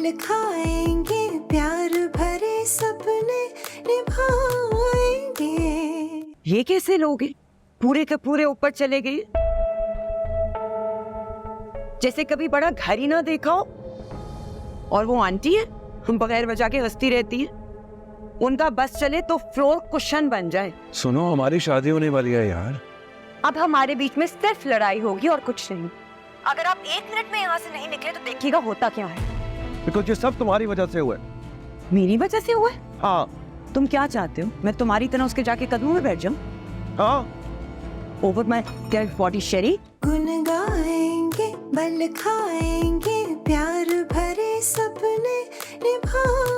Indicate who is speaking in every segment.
Speaker 1: पल खाएंगे, प्यार भरे सपने निभाएंगे।
Speaker 2: ये कैसे लोग हैं? पूरे के पूरे ऊपर चले गए, जैसे कभी बड़ा घर ही ना देखा हो। और वो आंटी है, हम बगैर वजह के हंसती रहती है। उनका बस चले तो फ्लोर कुशन बन जाए।
Speaker 3: सुनो, हमारी शादी होने वाली है यार।
Speaker 2: अब हमारे बीच में सिर्फ लड़ाई होगी और कुछ नहीं। अगर आप 1 मिनट में यहाँ से नहीं निकले तो देखिएगा होता क्या है।
Speaker 3: बिकॉज़ ये सब तुम्हारी वजह से हुआ है।
Speaker 2: मेरी वजह से हुआ है?
Speaker 3: हाँ
Speaker 2: तुम क्या चाहते हो, मैं तुम्हारी तरह उसके जाके कदमों में बैठ जाऊं?
Speaker 3: हाँ।
Speaker 2: ओवर माय डेड बॉडी शेरी।
Speaker 1: गुन गाएंगे, बल खाएंगे, प्यार भरे सपने निभाएंगे।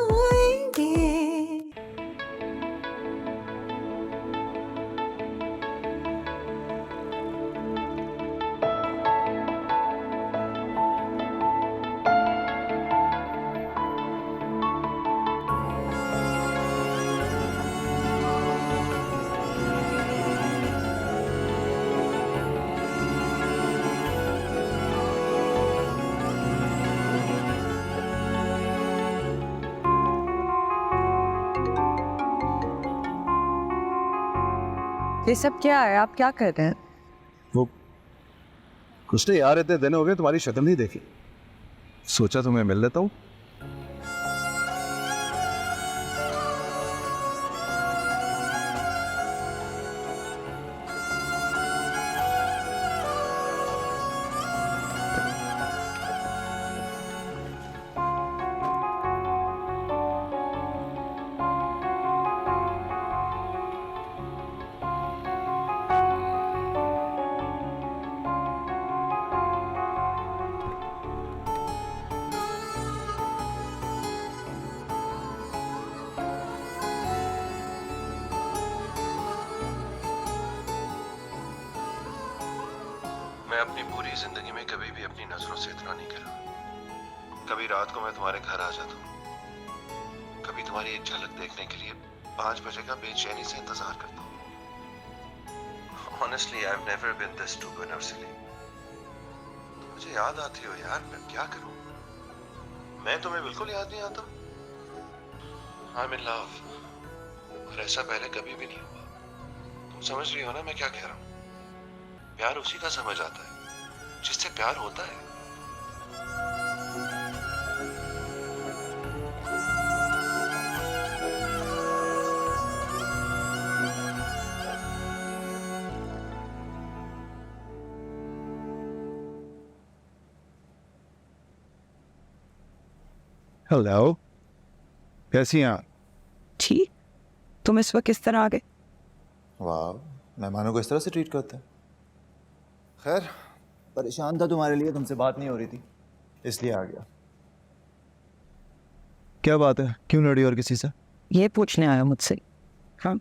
Speaker 2: ये सब क्या है? आप क्या कर रहे हैं?
Speaker 3: वो कुछ नहीं यार, इतने दिन हो गए तुम्हारी शक्ल नहीं देखी, सोचा तुम्हें मिल लेता हूँ।
Speaker 4: मैं अपनी पूरी जिंदगी में कभी भी अपनी नजरों से इतना नहीं गिरा। कभी रात को मैं तुम्हारे घर आ जाता हूँ, कभी तुम्हारी एक झलक देखने के लिए 5 बजे का बेचैनी से इंतजार करता हूँ। Honestly, I've never been this stupid or silly. तुम मुझे याद आती हो यार, मैं क्या करूँ? मैं तुम्हें बिल्कुल याद नहीं आता। I'm in love, और ऐसा पहले कभी भी नहीं हुआ। तुम समझ रही हो ना मैं क्या कह रहा हूँ? प्यार उसी का समझ आता है जिससे प्यार होता है।
Speaker 3: हेलो, कैसी हैं आप?
Speaker 2: ठीक। तुम इस वक्त किस तरह आ गए?
Speaker 5: वाह, मेहमानों को इस तरह से ट्रीट करते हैं। खैर, परेशान था तुम्हारे लिए, तुमसे बात नहीं हो रही थी इसलिए आ गया।
Speaker 3: क्या बात है, क्यों लड़ी और किसी से?
Speaker 2: ये पूछने आया मुझसे? हाँ,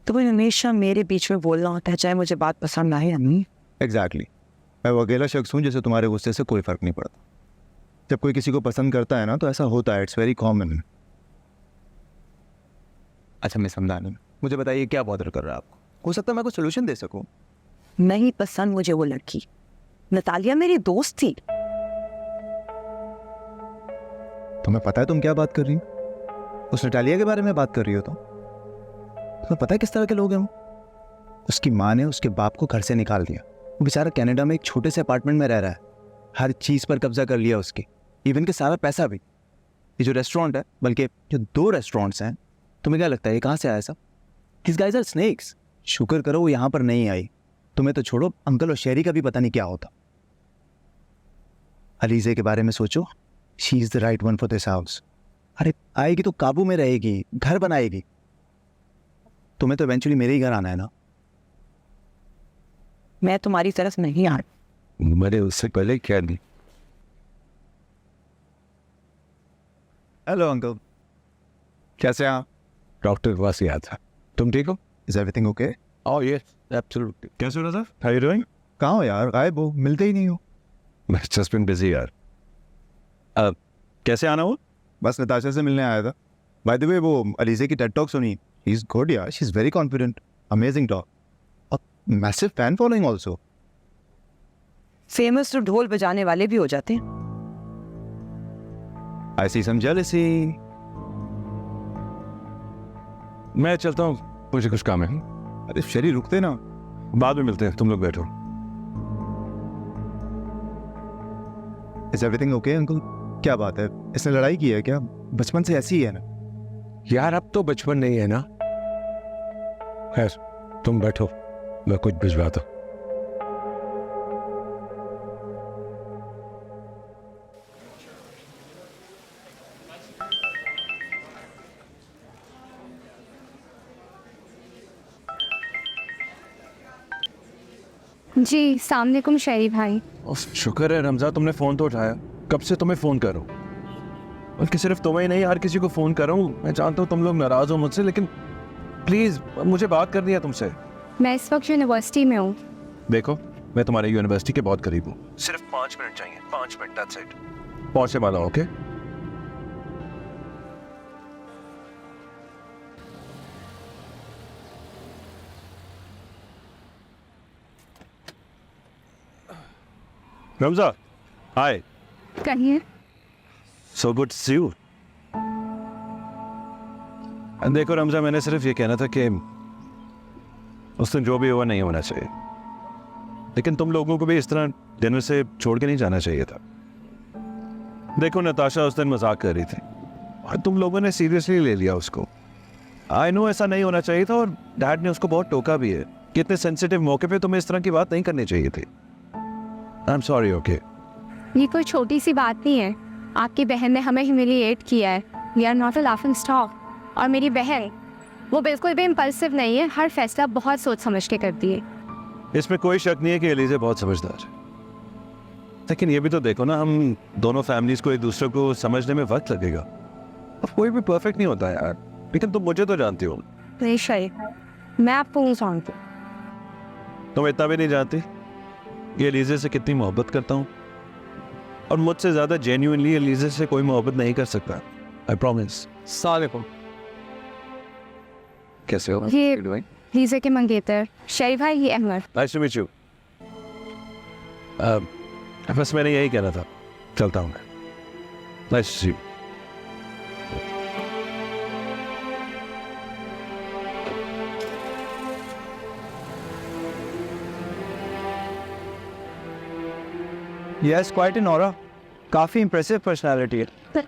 Speaker 2: तुम्हें हमेशा मेरे बीच में बोलना होता है, चाहे मुझे बात पसंद आए या नहीं।
Speaker 3: एग्जैक्टली, मैं वो अकेला शख्स हूँ जिसे तुम्हारे गुस्से से कोई फर्क नहीं पड़ता। जब कोई किसी को पसंद करता है ना तो ऐसा होता है, इट्स वेरी कॉमन। अच्छा, मैं समझा नहीं, मुझे बताइए क्या बॉदर कर रहा है आपको? हो सकता है मैं कोई सोल्यूशन दे सकूं।
Speaker 2: नहीं पसंद मुझे वो लड़की। नतालिया मेरी दोस्त थी।
Speaker 3: तुम्हें पता है तुम क्या बात कर रही हो? उस नटालिया के बारे में बात कर रही हो? तुम्हें पता है किस तरह के लोग हैं वो? उसकी माँ ने उसके बाप को घर से निकाल दिया। वो बेचारा कनाडा में एक छोटे से अपार्टमेंट में रह रहा है, हर चीज पर कब्जा कर लिया उसकी, इवन के सारा पैसा भी। ये जो रेस्टोरेंट है, बल्कि जो 2 रेस्टोरेंट्स हैं, तुम्हें क्या लगता है ये कहाँ से आया सब? This guys are snakes. शुक्र करो वो यहाँ पर नहीं आई। तुम्हें तो छोड़ो, अंकल और शेरी का भी पता नहीं क्या होता। अलीजे के बारे में सोचो, she is the right one for this house. अरे आएगी तो काबू में रहेगी, घर बनाएगी। तुम्हें तो इवेंचुअली मेरे ही घर आना है ना।
Speaker 2: मैं तुम्हारी तरफ नहीं आ रही।
Speaker 3: मैंने उससे पहले क्या नहीं। हेलो अंकल, कैसे हैं आप? डॉक्टर के पास ही आया था। तुम ठीक हो? Is everything okay? Oh yes, absolutely. कैसे हो sir? How are you doing? कहाँ हो यार, गायब हो, मिलते ही नहीं हो। मैं जस्ट बीन बिजी यार। कैसे आना हो? बस नताशा से मिलने आया था। बाय द वे, वो अलीजे की टेड टॉक सुनी? ही इज गुड यार, she is very confident, amazing talk, और massive fan following also.
Speaker 2: Famous तो ढोल बजाने वाले भी हो जाते हैं।
Speaker 3: I see some jealousy.
Speaker 6: मैं चलता हूँ, मुझे कुछ काम है।
Speaker 3: अरे शरी रुकते ना।
Speaker 6: बाद में मिलते हैं, तुम लोग बैठो।
Speaker 3: Is everything okay uncle? क्या बात है, इसने लड़ाई की है क्या? बचपन से ऐसी ही है ना।
Speaker 6: यार अब तो बचपन नहीं है ना। खैर तुम बैठो, मैं कुछ भिजवाता हूँ।
Speaker 7: जी सामनेकुम शरी भाई।
Speaker 6: शुक्र है रमजा, तुमने फोन तो उठाया। कब से तुम्हें फोन करूं, बल्कि सिर्फ तुम्हें ही नहीं हर किसी को फोन कर रहा हूं। मैं जानता हूं तुम लोग नाराज हो मुझसे, लेकिन प्लीज मुझे बात करनी है तुमसे।
Speaker 7: मैं इस वक्त यूनिवर्सिटी में हूँ।
Speaker 6: देखो मैं तुम्हारे यूनिवर्सिटी के बहुत करीब हूँ, सिर्फ 5 मिनट चाहिए, 5 मिनट, दैट्स इट। पहुंचने वाला हूं, ओके? रमजा हाय।
Speaker 7: कहिए।
Speaker 6: So good see you. देखो रमजा, मैंने सिर्फ ये कहना था कि उस दिन जो भी हुआ नहीं होना चाहिए, लेकिन तुम लोगों को भी इस तरह डिनर से छोड़ के नहीं जाना चाहिए था। देखो नताशा उस दिन मजाक कर रही थी और तुम लोगों ने सीरियसली ले लिया उसको। आई नो ऐसा नहीं होना चाहिए था, और डैड ने उसको बहुत टोका भी है कि इतने सेंसिटिव मौके पे तुम्हें इस तरह की बात नहीं करनी चाहिए थी। I am sorry, okay?
Speaker 7: ये कोई छोटी सी बात नहीं है। आपकी बहन ने हमें ह्यूमिलिएट किया है। We are not a laughing stock. और मेरी बहन वो बिल्कुल भी इम्पल्सिव नहीं है, हर फैसला बहुत सोच समझ के करती है।
Speaker 6: इसमें कोई शक नहीं है कि एलिज़ा बहुत समझदार है, लेकिन ये भी तो देखो ना, हम दोनों फैमिलीज को एक दूसरे को समझने में वक्त लगेगा। अब कोई भी परफेक्ट नहीं होता यार, लेकिन तुम मुझे तो जानती हो।
Speaker 7: नहीं शरी, मैं आपको नहीं जानती।
Speaker 6: तुम इतना भी नहीं जानती कि एलिज़ा से कितनी मोहब्बत करता हूँ, और मुझसे ज्यादा जेन्युइनली एलिज़ा से कोई मोहब्बत नहीं कर सकता। I promise.
Speaker 8: सलाम।
Speaker 6: कैसे हो?
Speaker 7: ये लीजा के मंगेतर शरी भाई, ये Ahmad.
Speaker 6: Nice to meet you. बस मैंने यही कहना था, चलता हूँ मैं। Nice to see you.
Speaker 8: Yes, quite an aura. काफ़ी इंप्रेसिव पर्सनालिटी है।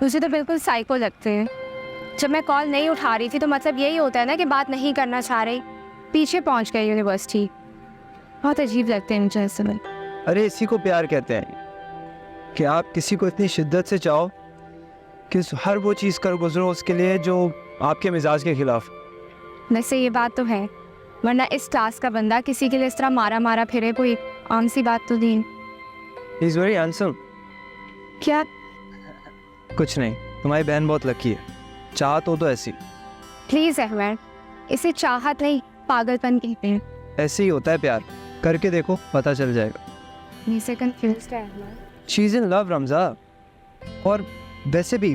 Speaker 7: मुझे तो बिल्कुल साइको लगते हैं। जब मैं कॉल नहीं उठा रही थी तो मतलब यही होता है ना कि बात नहीं करना चाह रही। पीछे पहुंच गए यूनिवर्सिटी। बहुत अजीब लगते हैं मुझे ऐसे में।
Speaker 8: अरे इसी को प्यार कहते हैं, कि आप किसी को इतनी शिद्दत से चाहो कि हर वो चीज़ कर गुजरो उसके लिए जो आपके मिजाज के खिलाफ।
Speaker 7: वैसे ये बात तो है, वरना इस क्लास का बंदा किसी के लिए इस तरह मारा मारा फिरे कोई आम सी बात तो नहीं।
Speaker 8: He is very handsome.
Speaker 7: क्या?
Speaker 8: कुछ नहीं, तुम्हारी बहन बहुत लकी है। चाहत हो तो ऐसी।
Speaker 7: प्लीज़ अहमद, इसे चाहत नहीं पागलपन कहते हैं।
Speaker 8: ऐसे ही होता है प्यार, करके देखो पता चल जाएगा।
Speaker 7: मुझसे कंफ्यूज है Ahmed.
Speaker 8: She is in love Ramza. और वैसे भी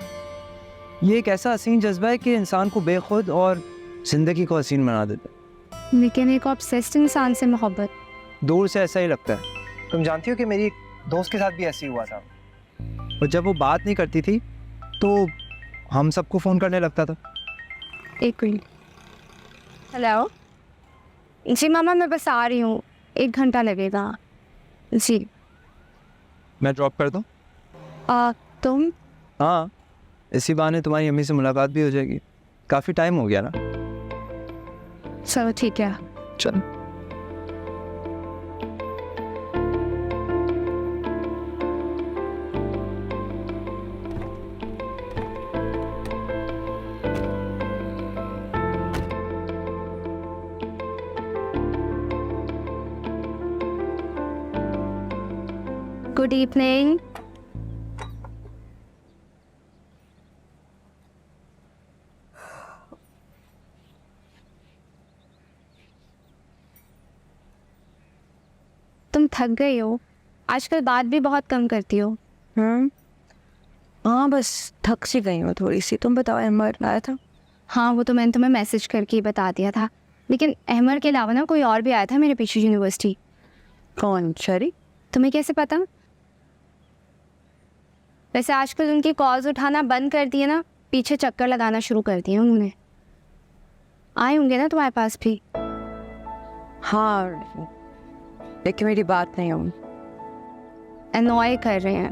Speaker 8: ये एक ऐसा हसीन जज्बा है कि इंसान को बेखुद और ज़िंदगी को हसीन बना देता है।
Speaker 7: लेकिन एक ऑब्सेस्ड इंसान से मोहब्बत
Speaker 8: दूर से ऐसा ही लगता है। तुम जानती हो कि मेरी दोस्त के साथ भी ऐसे ही हुआ था, और जब वो बात नहीं करती थी तो हम सबको फ़ोन करने लगता था।
Speaker 7: एक मिनट। हेलो जी मामा, मैं बस आ रही हूँ, 1 घंटा लगेगा। जी
Speaker 8: मैं ड्रॉप कर दूँ?
Speaker 7: तुम?
Speaker 8: हाँ, इसी बहाने तुम्हारी अम्मी से मुलाकात भी हो जाएगी। काफ़ी टाइम हो गया ना।
Speaker 7: चलो ठीक है।
Speaker 8: चल।
Speaker 7: Good evening. तुम थक गई हो, आजकल बात भी बहुत कम करती हो।
Speaker 2: हाँ बस थक सी गई हूँ थोड़ी सी। तुम बताओ, अहमद आया था?
Speaker 7: हाँ वो तो मैंने तुम्हें मैसेज करके ही बता दिया था, लेकिन अहमद के अलावा ना कोई और भी आया था मेरे पीछे यूनिवर्सिटी।
Speaker 2: कौन? शरी?
Speaker 7: तुम्हें कैसे पता? वैसे आजकल उनकी कॉल्स उठाना बंद कर दिए ना, पीछे चक्कर लगाना शुरू कर दिए उन्होंने। आए होंगे ना तुम्हारे पास भी?
Speaker 2: हाँ, लेकिन मेरी बात नहीं हुई।
Speaker 7: अनॉय कर रहे हैं।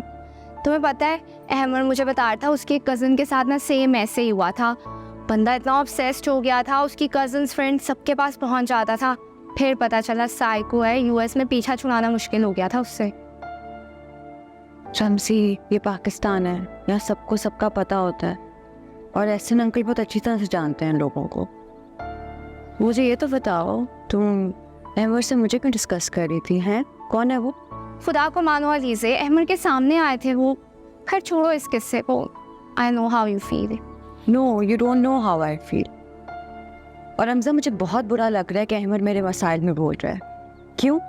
Speaker 7: तुम्हें पता है अहमद मुझे बता रहा था उसके कज़न के साथ ना सेम ऐसे ही हुआ था। बंदा इतना ऑब्सेस्ड हो गया था, उसकी कज़न्स फ्रेंड्स सबके पास पहुंच जाता था। फिर पता चला साइको है, यूएस में पीछा छुड़ाना मुश्किल हो गया था उससे।
Speaker 2: शम्सी, ये पाकिस्तान है, यहाँ सबको सबका पता होता है और एहसन अंकल बहुत अच्छी तरह से जानते हैं लोगों को। मुझे ये तो बताओ, तुम अहमद से मुझे क्यों डिस्कस कर रही थी? हैं, कौन है वो?
Speaker 7: खुदा को मानो अलीज़े, अहमद के सामने आए थे वो। खैर छोड़ो इस किस्से को। I know how you feel.
Speaker 2: No, you don't know how I feel. और हमजा, मुझे बहुत बुरा लग रहा है कि अहमद मेरे मसाइल में बोल रहा है। क्यों?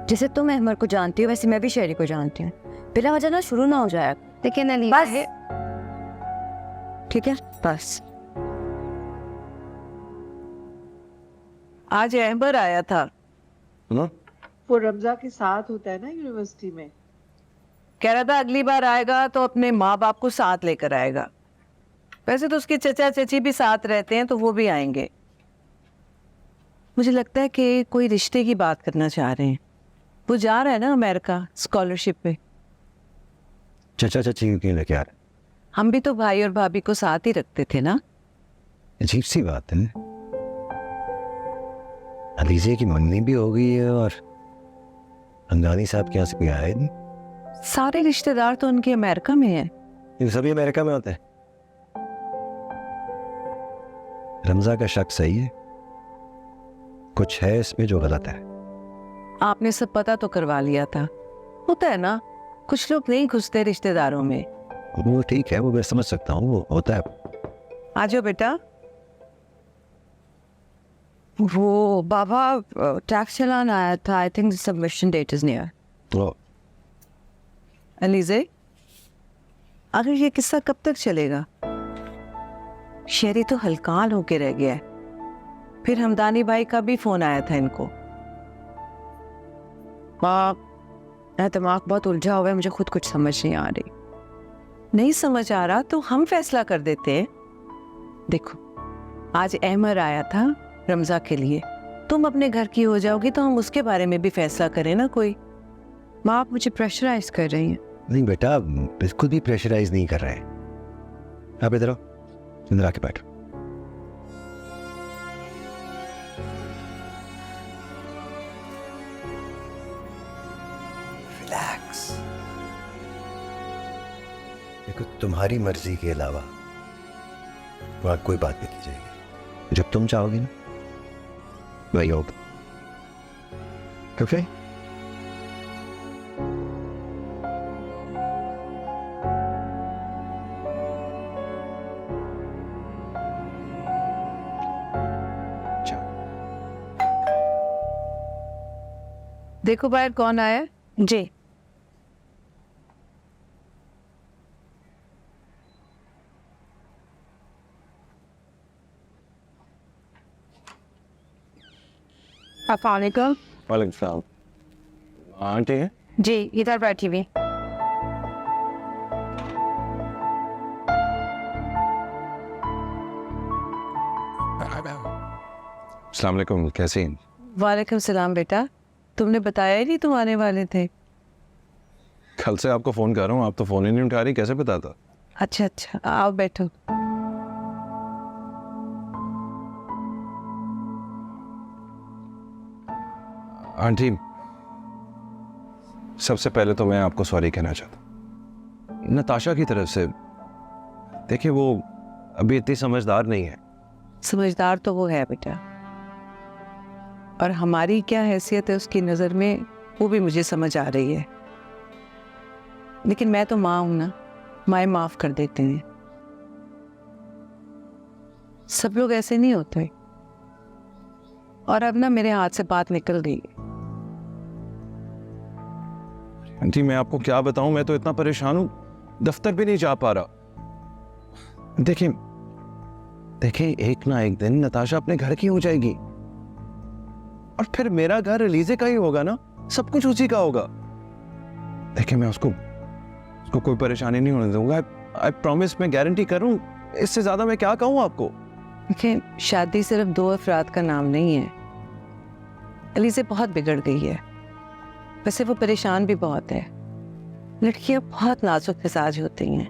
Speaker 2: जैसे तुम अहमद को जानती हो वैसे मैं भी शेरी को जानती हूँ। बिला वजह ना शुरू ना हो जाए।
Speaker 7: लेकिन अलीज़े,
Speaker 2: ठीक है, बस।
Speaker 9: आज अहमद आया था।
Speaker 10: वो रमजा के साथ होता है ना यूनिवर्सिटी में।
Speaker 9: कह रहा था अगली बार आएगा तो अपने माँ बाप को साथ लेकर आएगा। वैसे तो उसके चचा चची भी साथ रहते हैं तो वो भी आएंगे। मुझे लगता है कि कोई रिश्ते की बात करना चाह रहे हैं। वो जा रहा है ना अमेरिका स्कॉलरशिप पे।
Speaker 6: चचा चाची क्यों लेके आ रहे?
Speaker 9: हम भी तो भाई और भाभी को साथ ही रखते थे ना।
Speaker 6: अजीब सी बात है, अलीजे की मंगनी भी हो गई है और अंगानी साहब के यहाँ से कोई आया नहीं।
Speaker 9: सारे रिश्तेदार तो उनके अमेरिका में हैं।
Speaker 6: ये सभी अमेरिका में होते हैं। रमजा का शक सही है, कुछ है इसमें जो गलत है।
Speaker 9: आपने सब पता तो करवा लिया था। होता है ना, कुछ लोग नहीं घुसते रिश्तेदारों में।
Speaker 6: वो ठीक है, वो मैं समझ सकता हूँ, वो होता है।
Speaker 9: आ जाओ बेटा।
Speaker 2: वो बाबा, टैक्स चलान आया था। I think the submission date is near.
Speaker 6: तो
Speaker 9: अलीजे, अगर ये किस्सा कब तक चलेगा? शेरी तो हलकान होके रह गया है। फिर हमदानी भाई का भी फोन आया था इनको।
Speaker 2: मेरा दिमाग बहुत उलझा हुआ है, मुझे खुद कुछ समझ नहीं आ रही।
Speaker 9: नहीं समझ आ रहा तो हम फैसला कर देते हैं। देखो, आज अहमद आया था रमजा के लिए। तुम अपने घर की हो जाओगी तो हम उसके बारे में भी फैसला करें ना कोई।
Speaker 2: माँ, आप मुझे प्रेशराइज कर रही हैं।
Speaker 6: नहीं बेटा, बिल्कुल भी प्रेशराइज नहीं कर रहे हैं। आप इधर आओ, इधर आके बैठो। रिलैक्स। देखो, तुम्हारी मर्जी के अलावा वहां कोई बात नहीं की जाएगी। जब तुम चाहोगी ना वही होगा। ओके?
Speaker 9: देखो बाहर कौन आया।
Speaker 2: जी।
Speaker 7: अस्सलामुअलैकुम।
Speaker 6: वालेकुम सलाम। आंटी हैं?
Speaker 7: जी, इधर बैठी हुई।
Speaker 6: अस्सलाम वालेकुम, कैसे हैं?
Speaker 9: वालेकुम सलाम बेटा। तुमने बताया ही नहीं तुम आने वाले थे।
Speaker 6: कल से आपको फोन कर रहा हूँ, आप तो फोन ही नहीं उठा रही, कैसे पता था?
Speaker 9: अच्छा अच्छा, आओ बैठो।
Speaker 6: आंटी, सबसे पहले तो मैं आपको सॉरी कहना चाहता हूँ नताशा की तरफ से। देखिए, वो अभी इतनी समझदार नहीं है।
Speaker 9: समझदार तो वो है बेटा, और हमारी क्या हैसियत है उसकी नज़र में वो भी मुझे समझ आ रही है। लेकिन मैं तो माँ हूं ना, माएँ माफ़ कर देते हैं। सब लोग ऐसे नहीं होते। और अब ना मेरे हाथ से बात निकल गई।
Speaker 6: आंटी, मैं आपको क्या बताऊं, मैं तो इतना परेशान हूं, दफ्तर भी नहीं जा पा रहा। देखिए देखिए, एक ना एक दिन नताशा अपने घर की हो जाएगी और फिर मेरा घर अलीजे का ही होगा ना, सब कुछ उसी का होगा। देखिए, मैं उसको उसको कोई परेशानी नहीं होने दूंगा। आई प्रॉमिस, मैं गारंटी करूं। इससे ज्यादा मैं क्या कहूं आपको।
Speaker 9: देखिए, शादी सिर्फ 2 अफराद का नाम नहीं है। अलीज़ा बहुत बिगड़ गई है, वैसे वो परेशान भी बहुत है। लड़कियां बहुत नाजुक मिजाज होती हैं।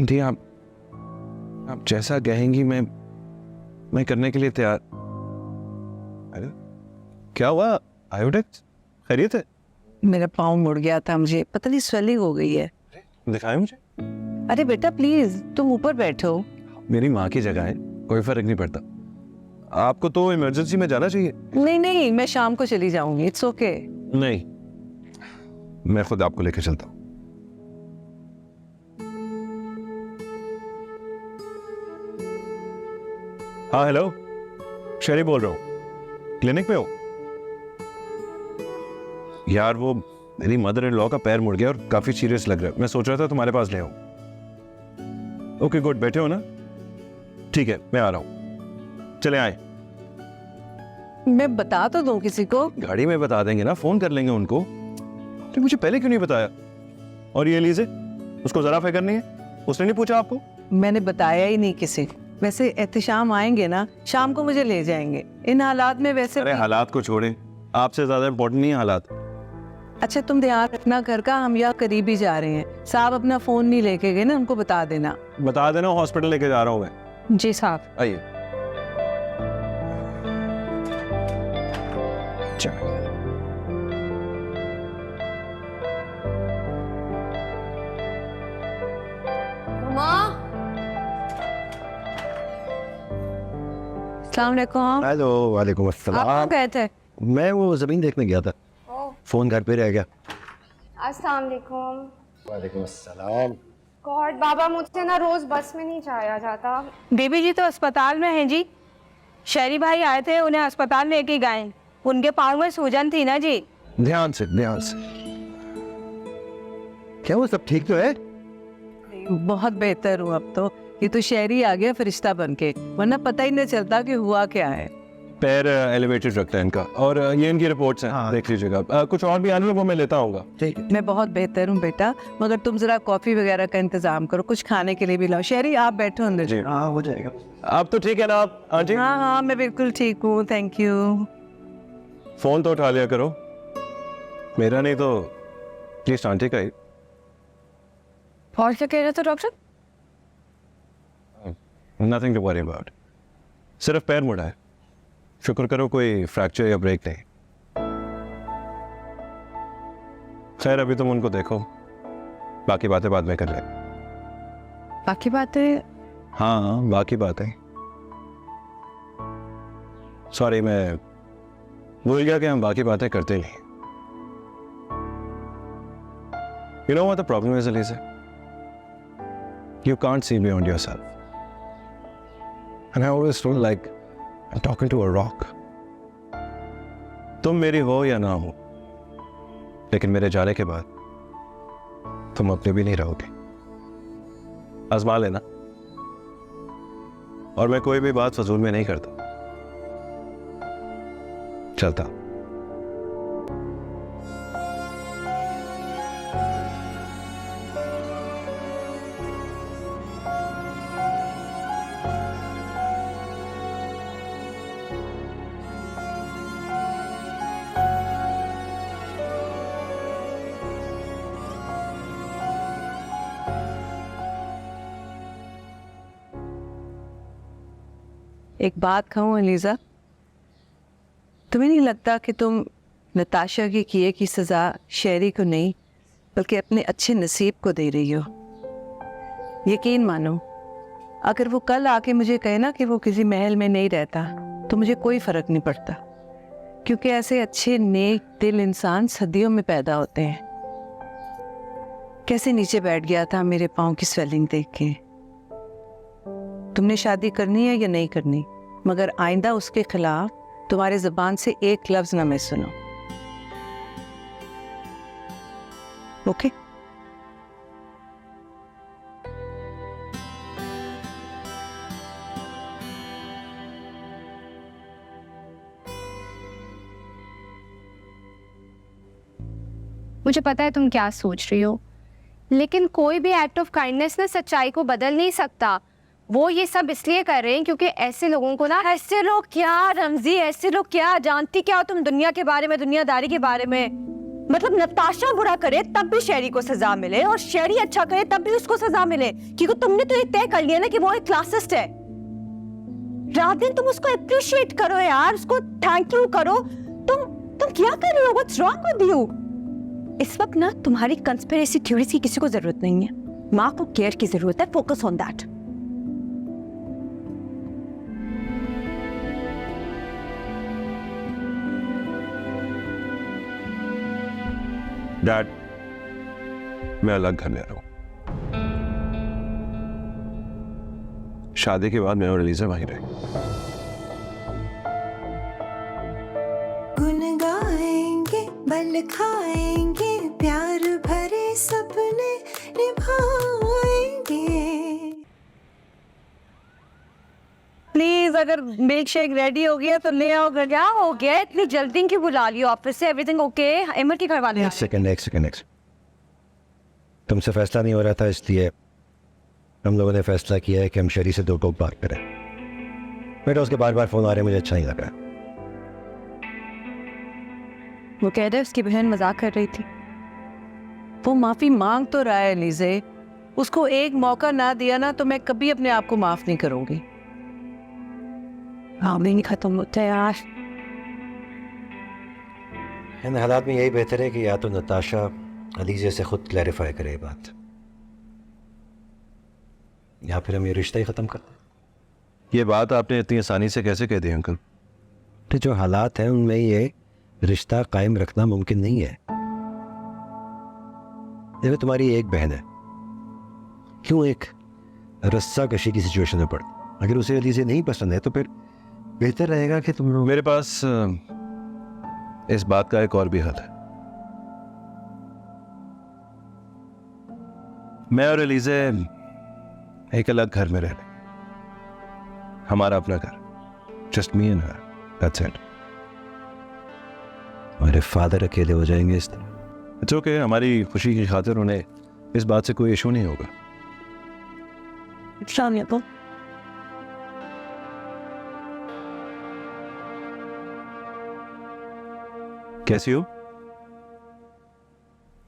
Speaker 6: दी, आप जैसा कहेंगी मैं करने के लिए तैयार। अरे क्या हुआ आयोडेक्स, खैरियत है?
Speaker 9: मेरा पाँव मुड़ गया था, मुझे पता नहीं स्वेलिंग हो गई है।
Speaker 6: दिखाएं मुझे।
Speaker 9: अरे बेटा प्लीज तुम ऊपर बैठो।
Speaker 6: मेरी माँ की जगह है, कोई फर्क नहीं पड़ता। आपको तो इमरजेंसी में जाना चाहिए।
Speaker 9: नहीं नहीं, मैं शाम को चली जाऊंगी, इट्स ओके।
Speaker 6: नहीं, मैं खुद आपको लेकर चलता हूँ। हाँ हेलो, शरी बोल रहा हूँ, क्लिनिक में हो? यार वो मेरी मदर इन लॉ का पैर मुड़ गया और काफी सीरियस लग रहा है। मैं सोच रहा था तुम्हारे पास ले आऊं। ओके गुड, बैठे हो ना? ठीक है, मैं आ रहा हूं। चले आए।
Speaker 9: मैं बता तो दूं किसी को।
Speaker 6: गाड़ी में बता देंगे ना, फोन कर लेंगे उनको। तो मुझे पहले क्यों नहीं बताया? और ये लीजिए, उसको जरा फिक्र नहीं है, उसने नहीं पूछा आपको?
Speaker 9: मैंने बताया ही नहीं किसी को। वैसे एहतशाम आएंगे ना, शाम को मुझे ले जाएंगे। इन हालात में वैसे
Speaker 6: अरे हालात को छोड़े, आपसे ज्यादा इंपॉर्टेंट नहीं है हालात।
Speaker 9: अच्छा तुम ध्यान रखना घर का, हम यहाँ करीब ही जा रहे हैं। साहब अपना फोन नहीं लेके गए ना, उनको बता देना।
Speaker 6: बता देना, हॉस्पिटल लेके जा रहा हूँ मैं।
Speaker 7: जी साहब।
Speaker 6: आइए।
Speaker 2: अस्सलाम वालेकुम।
Speaker 3: हेलो, वालेकुम अस्सलाम।
Speaker 2: आप गए थे?
Speaker 3: मैं वो ज़मीन देखने गया था, फ़ोन घर पे रह गया।
Speaker 11: अस्सलाम वालेकुम।
Speaker 3: वालेकुम अस्सलाम।
Speaker 11: गॉड बाबा, मुझसे ना रोज बस में नहीं जाया जाता।
Speaker 7: बेबी जी तो अस्पताल में हैं जी। शहरी भाई आए थे, उन्हें अस्पताल लेके गए। उनके पाँव में सूजन थी ना जी।
Speaker 3: ध्यान से, ध्यान से। क्या वो सब ठीक तो है?
Speaker 9: बहुत बेहतर हूँ अब तो। ये तो शहरी आ गया फरिश्ता बन के, वरना पता ही नहीं चलता कि हुआ क्या है।
Speaker 6: पैर एलिवेटेड रखता है इनका, और ये इनकी रिपोर्ट्स हैं।
Speaker 3: हाँ।
Speaker 6: देख लीजिएगा। कुछ और भी आने में वो मैं लेता हूँ।
Speaker 3: ठीक है।
Speaker 9: मैं बहुत बेहतर हूँ बेटा, मगर तुम जरा कॉफी वगैरह का इंतजाम करो, कुछ खाने के लिए भी लाओ। शहरी आप बैठो अंदर।
Speaker 6: जी
Speaker 3: हाँ, हो जाएगा।
Speaker 6: आप तो ठीक है ना आप आंटी?
Speaker 9: हाँ हाँ मैं बिल्कुल ठीक हूँ, थैंक यू।
Speaker 6: फोन तो उठा लिया करो, मेरा नहीं तो प्लीज आंटी का ही।
Speaker 2: और क्या कह रहे थे doctor?
Speaker 6: Nothing to worry about, सिर्फ पैर मुड़ा है। शुक्र करो कोई फ्रैक्चर या ब्रेक नहीं। खैर अभी तुम उनको देखो, बाकी बातें बाद में कर ले।
Speaker 2: बाकी बातें?
Speaker 6: हाँ बाकी बातें। सॉरी, मैं भूल गया कि हम बाकी बातें करते नहीं। You know what the problem is, Elisa? You can't see beyond yourself. And I always feel like I'm talking to a rock. तुम मेरी हो या ना हो, लेकिन मेरे जाने के बाद तुम अपने भी नहीं रहोगे। आजमा लेना। और मैं कोई भी बात फजूल में नहीं करता। चलता।
Speaker 9: एक बात कहूँ अलीज़ा, तुम्हें नहीं लगता कि तुम नताशा के किए की सज़ा शहरी को नहीं बल्कि अपने अच्छे नसीब को दे रही हो? यकीन मानो, अगर वो कल आके मुझे कहे ना कि वो किसी महल में नहीं रहता तो मुझे कोई फ़र्क नहीं पड़ता, क्योंकि ऐसे अच्छे नेक दिल इंसान सदियों में पैदा होते हैं। कैसे नीचे बैठ गया था मेरे पाँव की स्वेलिंग देख के। तुमने शादी करनी है या नहीं करनी, मगर आइंदा उसके खिलाफ तुम्हारे ज़बान से एक लफ्ज़ ना मैं सुनो, ओके?
Speaker 7: मुझे पता है तुम क्या सोच रही हो, लेकिन कोई भी एक्ट ऑफ काइंडनेस ना सच्चाई को बदल नहीं सकता। वो ये सब इसलिए कर रहे हैं क्योंकि ऐसे लोगों को ना।
Speaker 2: ऐसे लोग क्या रमजी, ऐसे लोग क्या? जानती क्या हो तुम दुनिया के बारे में, दुनियादारी के बारे में? मतलब नताशा बुरा करे तब भी शेरी को सजा मिले, और शेरी अच्छा करे तब भी उसको सजा मिले, क्योंकि तुमने तो ये तय कर लिया ना कि वो एक क्लासिस्ट है। रात दिन तुम उसको अप्रिशिएट करो यार, उसको थैंक यू करो। तुम क्या कर रहे हो? What's wrong with you? इस वक्त ना तुम्हारी कंस्पिरेसी थ्योरीज की किसी को जरूरत नहीं है। माँ को केयर की जरूरत है, फोकस ऑन दैट।
Speaker 6: डैड, मैं अलग घर ले रहा हूं। शादी के बाद मैं और एलिजा वहीं रहे।
Speaker 1: गुन गाएंगे, बल खाएंगे, प्यार भरे सपने निभाएंगे।
Speaker 2: प्लीज, अगर मिल्क शेक रेडी हो गया तो ले आओ। क्या हो गया? इतनी जल्दी क्यों बुला लियो ऑफिस से? Everything okay? एमर के घर वाले?
Speaker 6: एक सेकंड। तुमसे फैसला नहीं हो रहा था, इसलिए हम लोगों ने फैसला किया है कि हम शेरी से 2 टोक बात करें। बेटा, उसके बार बार फोन आ रहे हैं, मुझे अच्छा नहीं लग रहा।
Speaker 2: वो कह रहे उसकी बहन मजाक कर रही थी।
Speaker 9: वो माफी मांग तो रहा है लीजे। उसको एक मौका ना दिया ना तो मैं कभी अपने आप को माफ नहीं करूंगी।
Speaker 2: हाँ, नहीं खत्म होता यार।
Speaker 6: इन हालात में यही बेहतर है कि या तो नताशा अलीजे से खुद क्लैरिफाई करे बात, या फिर हम ये रिश्ता ही ख़त्म कर दें। ये बात आपने इतनी आसानी से कैसे कह दी अंकल? तो जो हालात हैं उनमें ये रिश्ता कायम रखना मुमकिन नहीं है। देखो, तुम्हारी एक बहन है, क्यों एक रस्सा कशी की सिचुएशन में पड़? अगर उसे अलीजे नहीं पसंद है तो फिर बेहतर रहेगा कि तुम लोग। मेरे पास इस बात का एक और भी हल है। मैं और एलिजे एक अलग घर में रह रहे, हमारा अपना घर, just me and her, that's it. हमारे फादर अकेले हो जाएंगे इस तरह। इट्स ओके, हमारी खुशी की खातिर उन्हें इस बात से कोई इशू नहीं होगा।
Speaker 2: शामिया तो
Speaker 6: कैसी हो?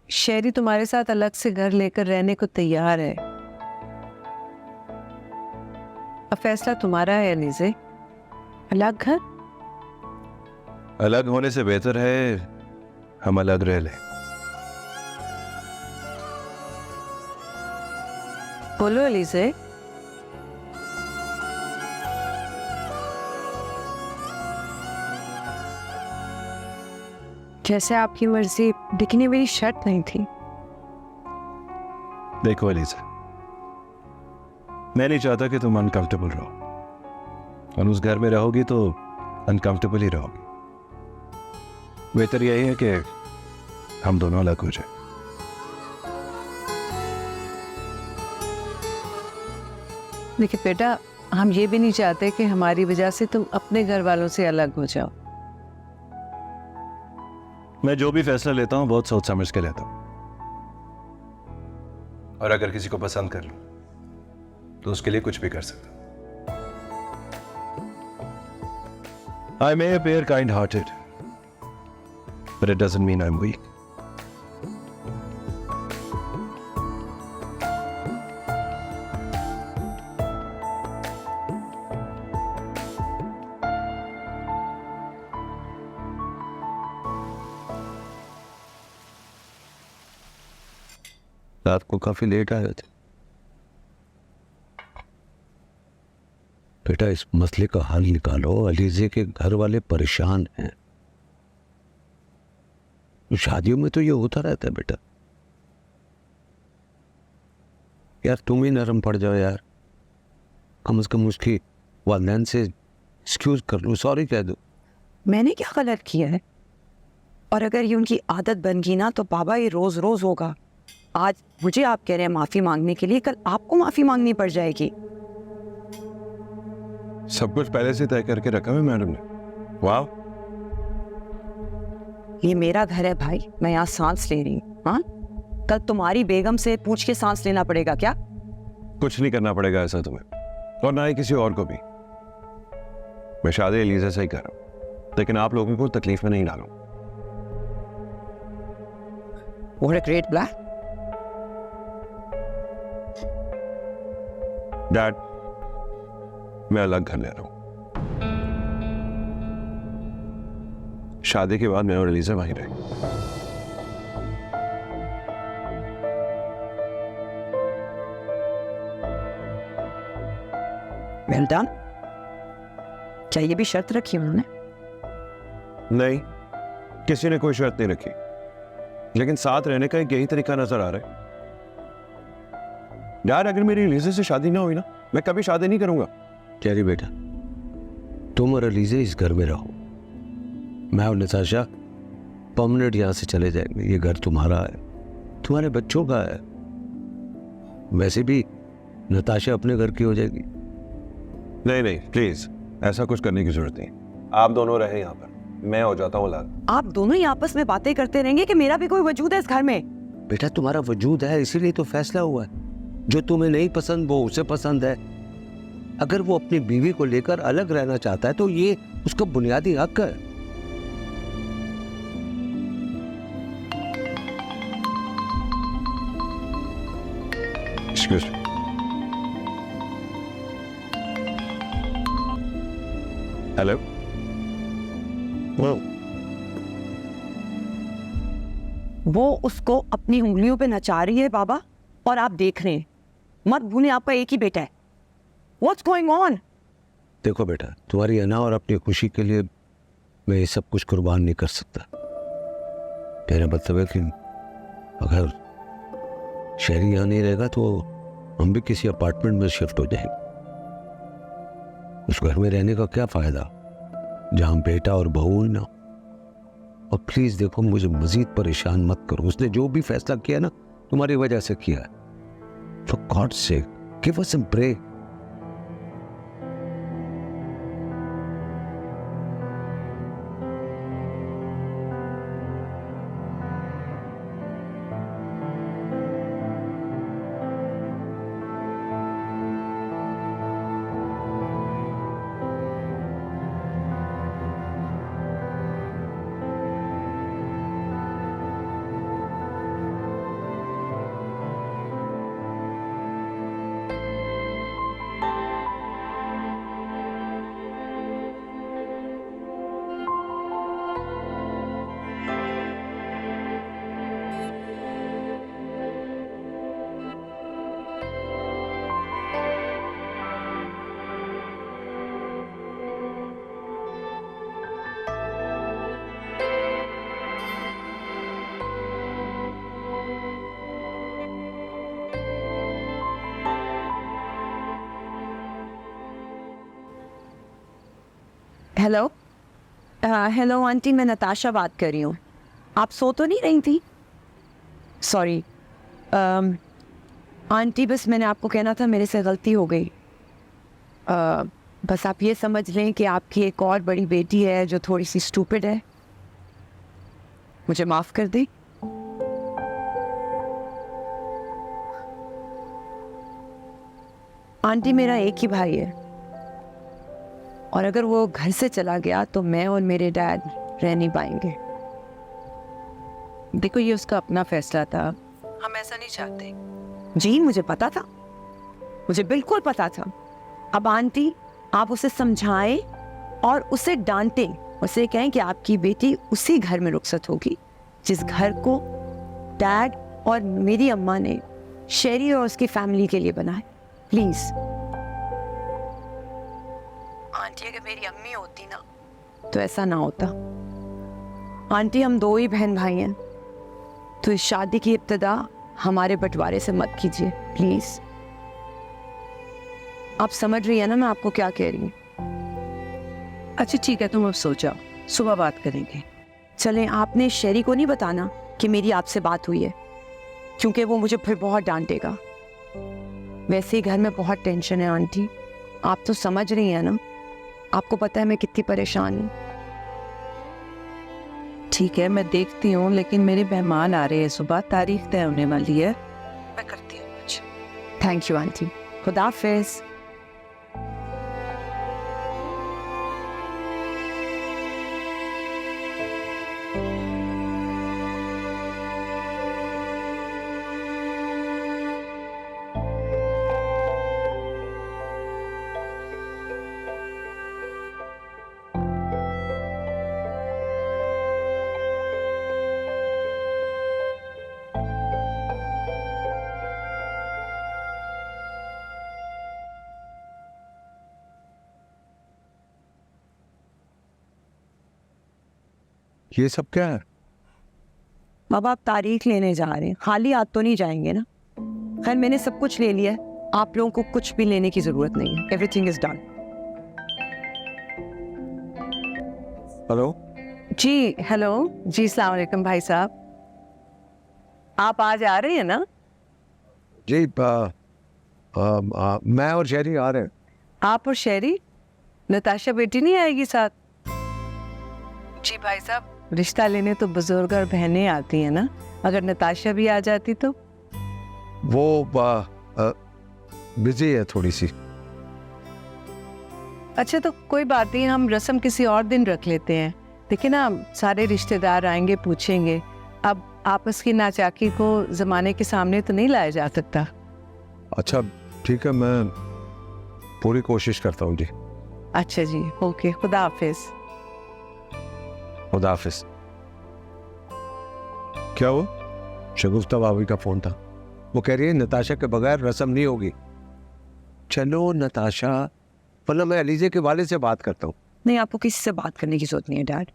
Speaker 9: शेरी तुम्हारे साथ अलग से घर लेकर रहने को तैयार है। अब फैसला तुम्हारा है लीजे।
Speaker 2: अलग घर?
Speaker 6: अलग होने से बेहतर है हम अलग रह लें।
Speaker 9: बोलो लीजे।
Speaker 2: जैसे आपकी मर्जी, लेकिन ये मेरी शर्त नहीं थी।
Speaker 6: देखो एलिजा, मैं नहीं चाहता कि तुम अनकंफर्टेबल रहो, और उस घर में रहोगी तो अनकंफर्टेबल ही रहोगी। बेहतर यही है कि हम दोनों अलग हो जाए।
Speaker 9: लेकिन बेटा, हम ये भी नहीं चाहते कि हमारी वजह से तुम अपने घर वालों से अलग हो जाओ।
Speaker 6: मैं जो भी फैसला लेता हूं बहुत सोच समझ के लेता हूं, और अगर किसी को पसंद कर लूं तो उसके लिए कुछ भी कर सकता हूं। I may appear kind-hearted, but it doesn't mean I'm weak. रात को काफी लेट आए थे। बेटा, इस मसले का हल निकालो। अलीजे के घर वाले परेशान हैं। शादियों में तो ये होता रहता है बेटा। यार तुम ही नरम पड़ जाओ यार, कम से कम उसकी वालिदैन से एक्सक्यूज कर लो, सॉरी कह दो।
Speaker 2: मैंने क्या गलत किया है? और अगर ये उनकी आदत बन गई ना तो बाबा ये रोज रोज होगा। आज मुझे आप कह रहे हैं माफी मांगने के लिए, कल आपको माफी मांगनी पड़ जाएगी।
Speaker 6: सब कुछ पहले से तय करके रखा है मैडम ने। वाह,
Speaker 2: ये मेरा घर है भाई, मैं यहाँ सांस ले रही हूँ। हाँ, कल तुम्हारी बेगम से पूछ के सांस लेना पड़ेगा क्या?
Speaker 6: कुछ नहीं करना पड़ेगा ऐसा तुम्हें, और ना ही किसी और को भी। मैं शादी एलिजा से ही कर रहा हूं, लेकिन आप लोगों को तकलीफ में नहीं डालूं।
Speaker 2: What a great plan.
Speaker 6: Dad, मैं अलग घर ले रहा हूं। शादी के बाद मैं और एलिजा वहीं रहे।
Speaker 2: Well done. क्या ये भी शर्त रखी उन्होंने?
Speaker 6: नहीं, किसी ने कोई शर्त नहीं रखी, लेकिन साथ रहने का एक यही तरीका नजर आ रहा है। यार, अगर मेरी एलिजा से शादी ना हुई ना, मैं कभी शादी नहीं करूंगा।
Speaker 12: कैरी बेटा, तुम और एलिजा इस घर में रहो। मैं और नताशा परमानेंट यहां से चले जाएंगे। ये घर तुम्हारा है, तुम्हारे बच्चों का है। वैसे भी नताशा अपने घर की हो जाएगी।
Speaker 6: नहीं नहीं, प्लीज ऐसा कुछ करने की जरूरत नहीं। आप दोनों रहे यहाँ पर, मैं हो जाता हूँ अलग।
Speaker 2: आप दोनों ही आपस में बातें करते रहेंगे कि मेरा भी कोई वजूद है इस घर में?
Speaker 12: बेटा, तुम्हारा वजूद है, इसीलिए तो फैसला हुआ है। जो तुम्हें नहीं पसंद वो उसे पसंद है। अगर वो अपनी बीवी को लेकर अलग रहना चाहता है तो ये उसका बुनियादी हक है।
Speaker 6: Excuse me. हेलो।
Speaker 2: वो उसको अपनी उंगलियों पे नचा रही है बाबा, और आप देख रहे हैं। मत भूलें आपका एक ही बेटा है। What's going on?
Speaker 12: देखो बेटा, तुम्हारी अना और अपनी खुशी के लिए मैं ये सब कुछ कुर्बान नहीं कर सकता। मेरा मतलब है कि अगर शहरी यहाँ नहीं रहेगा तो हम भी किसी अपार्टमेंट में शिफ्ट हो जाएंगे। उस घर में रहने का क्या फायदा जहाँ बेटा और बहू ही ना। और प्लीज देखो, मुझे मजीद परेशान मत करो। उसने जो भी फैसला किया ना, तुम्हारी वजह से किया है। For God's sake, give us a break.
Speaker 2: Hello hello aunty, मैं नताशा बात कर रही हूँ। आप सो तो नहीं रही थी? सॉरी आंटी, बस मैंने आपको कहना था मेरे से गलती हो गई। बस आप ये समझ लें कि आपकी एक और बड़ी बेटी है जो थोड़ी सी स्टूपिड है। मुझे माफ़ कर दें। आंटी, मेरा एक ही भाई है, और अगर वो घर से चला गया तो मैं और मेरे डैड रह नहीं पाएंगे।
Speaker 9: देखो, ये उसका अपना फैसला था, हम ऐसा नहीं चाहते।
Speaker 2: जी मुझे पता था, मुझे बिल्कुल पता था। अब आंटी, आप उसे समझाएं और उसे डांटें, उसे कहें कि आपकी बेटी उसी घर में रुखसत होगी जिस घर को डैड और मेरी अम्मा ने शेरी और उसकी फैमिली के लिए बनाया। प्लीज आंटी, अगर मेरी अम्मी होती ना तो ऐसा ना होता। आंटी, हम दो ही बहन भाई हैं, तो इस शादी की इब्तिदा हमारे बंटवारे से मत कीजिए प्लीज। आप समझ रही है ना मैं आपको क्या कह रही हूँ?
Speaker 9: अच्छा ठीक है, तुम अब सो जाओ, सुबह बात करेंगे।
Speaker 2: चलें, आपने शेरी को नहीं बताना कि मेरी आपसे बात हुई है, क्योंकि वो मुझे फिर बहुत डांटेगा। वैसे ही घर में बहुत टेंशन है आंटी, आप तो समझ रही हैं ना। आपको पता है मैं कितनी परेशान हूँ।
Speaker 9: ठीक है, मैं देखती हूँ, लेकिन मेरे मेहमान आ रहे हैं सुबह, तारीख तय होने वाली है, मैं करती हूँ कुछ।
Speaker 2: थैंक यू आंटी, खुदा हाफिज।
Speaker 12: ये सब क्या है?
Speaker 2: अब आप तारीख लेने जा रहे हैं, खाली हाथ तो नहीं जाएंगे ना? खैर मैंने सब कुछ ले लिया है, आप लोगों को कुछ भी लेने की जरूरत नहीं है। Everything is done.
Speaker 12: Hello
Speaker 9: ji hello ji, अस्सलाम वालेकुम भाई साहब, आप आज आ रहे हैं ना?
Speaker 12: जी, मैं और शेरी आ रहे हैं।
Speaker 9: आप और शेरी? नताशा बेटी नहीं आएगी साथ? जी भाई साहब, रिश्ता लेने तो बुजुर्ग और बहनें आती हैं ना, अगर नताशा भी आ जाती तो?
Speaker 12: वो बिजी है थोड़ी सी।
Speaker 9: अच्छा तो कोई बात नहीं, हम रस्म किसी और दिन रख लेते हैं। देखिए ना, सारे रिश्तेदार आएंगे, पूछेंगे, अब आपस की नाचाकी को जमाने के सामने तो नहीं लाया जा सकता।
Speaker 12: अच्छा ठीक है, मैं पूरी कोशिश करता हूँ जी।
Speaker 9: अच्छा जी, ओके, खुदा हाफिज।
Speaker 12: खुदा हाफिज। क्या हुआ? शगुफ्ता भाभी का फोन था, वो कह रही है नताशा के बगैर रस्म नहीं होगी। चलो नताशा, वरना मैं अलीजे के वाले से बात करता हूँ।
Speaker 2: नहीं, आपको किसी से बात करने की जरूरत नहीं है डैड,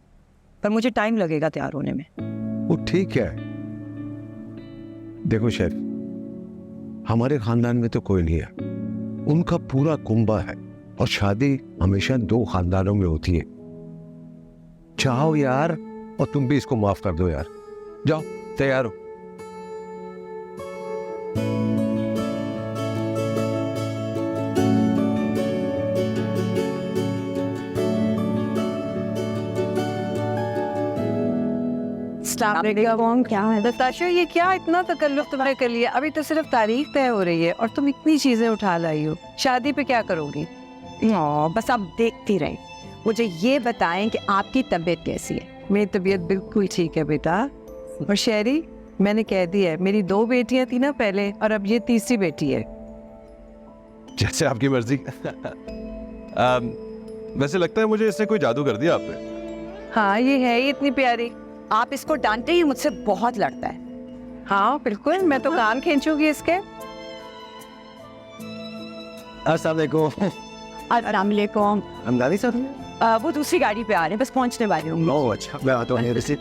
Speaker 2: पर मुझे टाइम लगेगा तैयार होने में।
Speaker 12: वो ठीक है। देखो शेफ, हमारे खानदान में तो कोई नहीं है, उनका पूरा कुंबा है, और शादी हमेशा दो खानदानों में होती है। चाहो यार, और तुम भी इसको माफ कर दो यार। जाओ तैयार हो।
Speaker 9: क्या है नताशा, ये क्या इतना तकल्लुफ तुम्हें कर लिया? अभी तो सिर्फ तारीख तय हो रही है और तुम इतनी चीजें उठा लाई हो। शादी पे क्या करोगी?
Speaker 2: बस आप देखती रहे, मुझे ये बताएं कि आपकी तबीयत कैसी है।
Speaker 9: मेरी तबीयत बिल्कुल ठीक है बेटा। और शेरी, मैंने कह दिया है, मेरी 2 बेटियां थी ना पहले, और अब ये तीसरी बेटी है।
Speaker 6: जैसे आपकी मर्जी। वैसे लगता है मुझे इसने कोई जादू कर दिया आप पे।
Speaker 9: हाँ, ये है ही इतनी प्यारी।
Speaker 2: आप इसको डांटे ही मुझसे बहुत लड़ता है।
Speaker 9: हाँ बिल्कुल, मैं तो कान खींचूंगी इसके।
Speaker 3: अस्सलाम वालेकुम।
Speaker 2: अस्सलाम वालेकुम।
Speaker 3: हमदानी साहब?
Speaker 2: वो दूसरी गाड़ी पे आ रहे हैं, बस पहुंचने वाले होंगे।
Speaker 3: ओह अच्छा, मैं आता हूँ। रिसीट।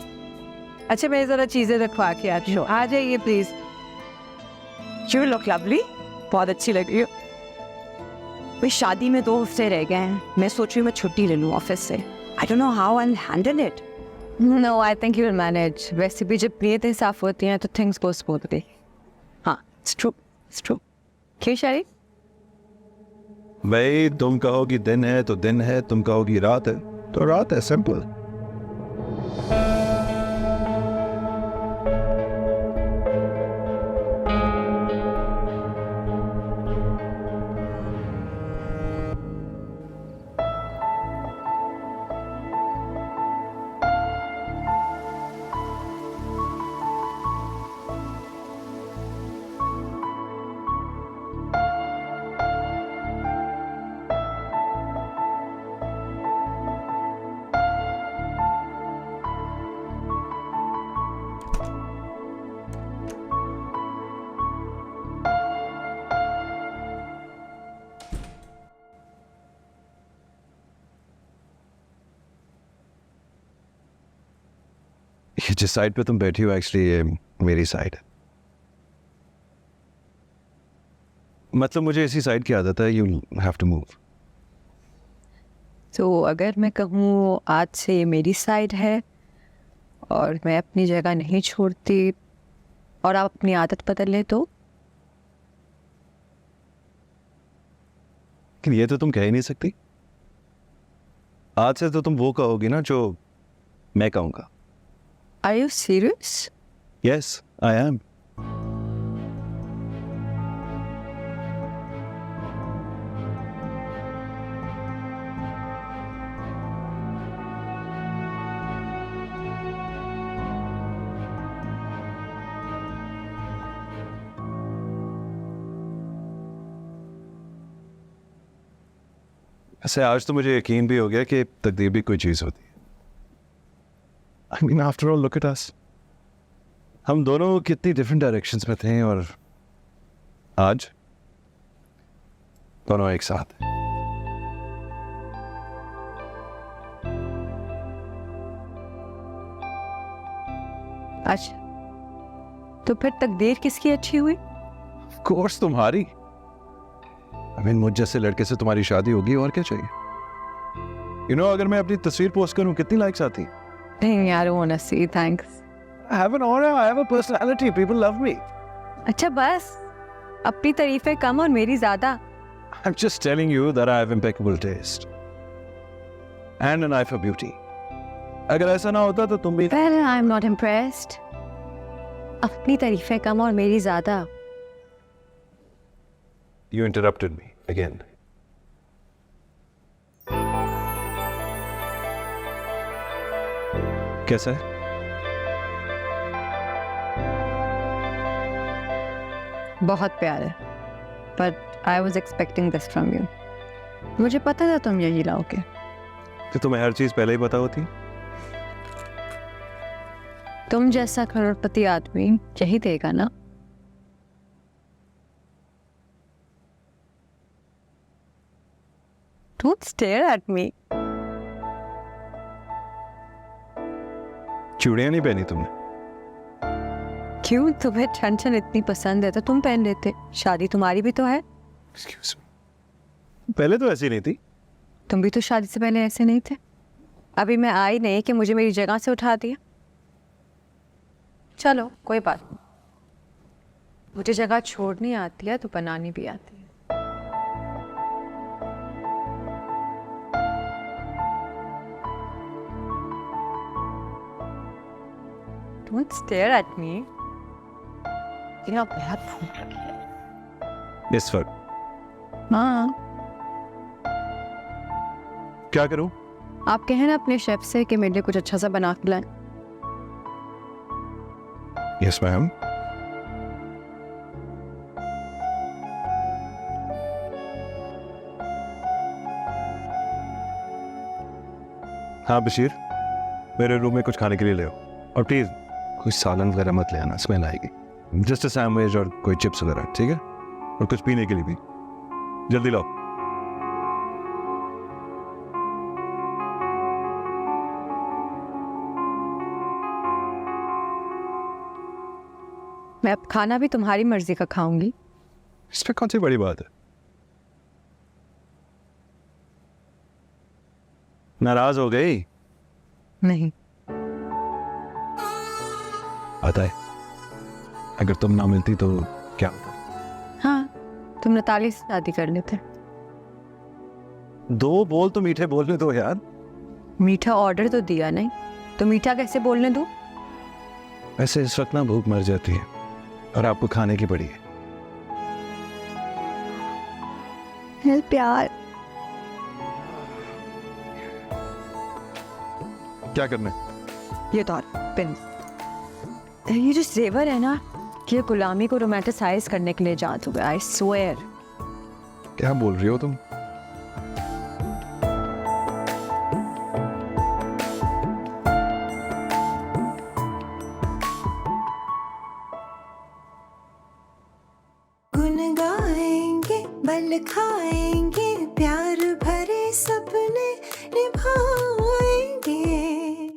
Speaker 9: अच्छा, मैं जरा चीजें रखवा के आती हूँ, आ जाइए प्लीज।
Speaker 2: यू लुक लवली, बहुत अच्छी लग रही हो। भाई शादी में 2 हफ्ते रह गए हैं, मैं सोच रही हूँ मैं छुट्टी ले लूँ ऑफिस से। I don't know how I will handle it.
Speaker 7: No, I think you will manage. वैसे भी जब नीयतें साफ होती हैं तो things go smoothly.
Speaker 2: हाँ, it's true, it's true।
Speaker 7: क्यों शारी?
Speaker 6: भाई तुम कहोगी दिन है तो दिन है, तुम कहोगी रात है तो रात है, सिंपल। ये जिस साइड पे तुम बैठी हो एक्चुअली ये मेरी साइड है। मतलब मुझे इसी साइड की आदत है। You have to move.
Speaker 2: तो अगर मैं कहूँ आज से ये मेरी साइड है और मैं अपनी जगह नहीं छोड़ती और आप अपनी आदत बदल लें तो?
Speaker 6: लेकिन ये तो तुम कह ही नहीं सकती। आज से तो तुम वो कहोगी ना जो मैं कहूँगा।
Speaker 2: Are you serious?
Speaker 6: Yes, I am. ऐसे आज तो मुझे यकीन भी हो गया कि तकदीर भी कोई चीज़ होती है। I mean, after all, look at us. हम दोनों कितनी डिफरेंट डायरेक्शंस में थे और आज दोनों एक साथ हैं।
Speaker 2: अच्छा, तो फिर तकदीर किसकी अच्छी हुई?
Speaker 6: Of course तुम्हारी। I mean, मुझ जैसे लड़के से तुम्हारी शादी होगी और क्या चाहिए? You know, अगर मैं अपनी तस्वीर पोस्ट करूं कितनी लाइक्स आती?
Speaker 2: नहीं यार, वो सी thanks.
Speaker 6: I have an aura, I have a personality, people love me.
Speaker 2: अच्छा बस, अपनी तारीफें कम और मेरी ज्यादा।
Speaker 6: I'm just telling you that I have impeccable taste and an eye for beauty. अगर ऐसा ना होता तो तुम भी।
Speaker 2: Well, I'm not impressed. अपनी तारीफें कम और मेरी ज्यादा।
Speaker 6: You interrupted me again. कैसा है?
Speaker 2: बहुत प्यार है, but I was expecting this from you. मुझे पता था तुम यही लाओगे।
Speaker 6: तो तुम्हें हर चीज पहले ही पता होती?
Speaker 2: तुम जैसा करोड़पति आदमी यही देगा ना। Don't stare at me.
Speaker 6: चूड़ियां नहीं पहनी तुमने?
Speaker 2: क्यों, तुम्हें छन इतनी पसंद है तो तुम पहन लेते। शादी तुम्हारी भी तो है।
Speaker 6: Excuse me. पहले तो ऐसी नहीं थी।
Speaker 2: तुम भी तो शादी से पहले ऐसे नहीं थे। अभी मैं आई नहीं कि मुझे मेरी जगह से उठा दिया। चलो कोई बात नहीं, मुझे जगह छोड़नी आती है तो बनानी भी आती है। Don't stare at me. तेरा बहुत भूख लगी है।
Speaker 6: इस वक्त
Speaker 2: हाँ,
Speaker 6: क्या करूं?
Speaker 2: आप कहें ना अपने शेफ से कि मेरे लिए कुछ अच्छा सा बना के लाएं।
Speaker 6: Yes, ma'am. हाँ बशीर, मेरे रूम में कुछ खाने के लिए ले आओ और प्लीज कोई सालन वगैरह मत ले आना, स्मेल आएगी। जस्ट अ सैंडविच और कोई चिप्स वगैरह, ठीक है? और कुछ पीने के लिए भी जल्दी लाओ।
Speaker 2: मैं अब खाना भी तुम्हारी मर्जी का खाऊंगी।
Speaker 6: इसमें कौन सी बड़ी बात है? नाराज हो गई?
Speaker 2: नहीं।
Speaker 6: आता है, अगर तुम ना मिलती तो क्या होता?
Speaker 2: हाँ, तुम नताली से शादी कर लेते।
Speaker 6: दो बोल तो मीठे बोलने दो यार।
Speaker 2: मीठा ऑर्डर तो दिया नहीं, तो मीठा कैसे बोलने दूं?
Speaker 6: वैसे इस वक्त ना भूख मर जाती है और आपको खाने की पड़ी है।
Speaker 2: प्यार
Speaker 6: क्या करना है?
Speaker 2: ये तो पिन, ये जो जेवर है ना, ये गुलामी को रोमांटिसाइज करने के लिए जात हुआ। I swear.
Speaker 6: क्या बोल रही हो तुम?
Speaker 1: गुन गाएंगे, बल खाएंगे, प्यार भरे सपने निभाएंगे।